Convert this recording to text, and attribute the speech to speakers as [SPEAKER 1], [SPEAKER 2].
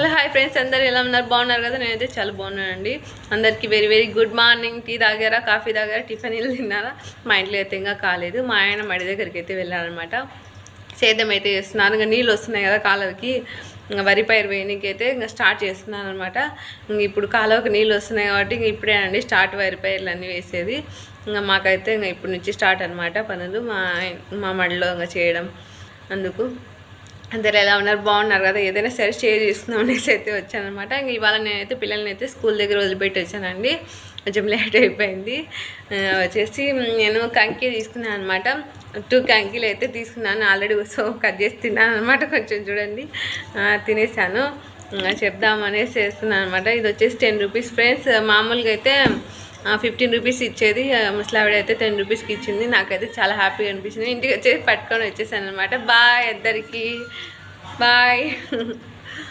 [SPEAKER 1] Hello hi friends, అందరు ఎలా ఉన్నారు? బాగున్నారు కదా? నేనైతే చాలా బాగున్నానండి. అందరికీ very very good morning. Tea తాగారా, కాఫీ తాగారా, టిఫిన్ ఇల్లు తిన్నారా? మా ఇంట్లో అయితే ఇంకా కాలేదు. మా ఆయన మడి దగ్గరికి అయితే వెళ్ళారనమాట. సేద్యం అయితే చేస్తున్నారు. ఇంకా నీళ్ళు వస్తున్నాయి కదా కాలువకి, ఇంకా వరి పైరు వేయడానికి అయితే ఇంకా స్టార్ట్ చేస్తున్నాను అనమాట. ఇప్పుడు కాలువకి నీళ్ళు వస్తున్నాయి కాబట్టి ఇంక ఇప్పుడేనండి స్టార్ట్ వరి పైర్లు అన్నీ వేసేది. ఇంకా మాకైతే ఇంకా ఇప్పటి నుంచి స్టార్ట్ అనమాట పనులు మా మడిలో ఇంకా చేయడం. అందుకు అందరు ఎలా ఉన్నారు? బాగున్నారు కదా? ఏదైనా సరే షేర్ చేసుకుందాం అనేసి అయితే వచ్చానమాట. ఇంక ఇవాళ నేనైతే పిల్లల్ని అయితే స్కూల్ దగ్గర వదిలిపెట్టి వచ్చానండి. కొంచెం లేట్ అయిపోయింది. వచ్చేసి నేను కంకి తీసుకున్నాను అనమాట. 2 కంకీలు అయితే తీసుకున్నాను ఆల్రెడీ. సో కట్ చేసి తిన్నాను అనమాట. కొంచెం చూడండి, తినేసాను. చెప్దామనేసి వేస్తున్నాను అనమాట. ఇది వచ్చేసి 10 రూపీస్ ఫ్రెండ్స్. మామూలుగా అయితే 15 రూపీస్ ఇచ్చేది. ముసలావిడ అయితే 10 రూపీస్కి ఇచ్చింది. నాకైతే చాలా హ్యాపీగా అనిపించింది. ఇంటికి వచ్చేసి పట్టుకొని వచ్చేసాను అనమాట. బాయ్ అందరికీ, బాయ్.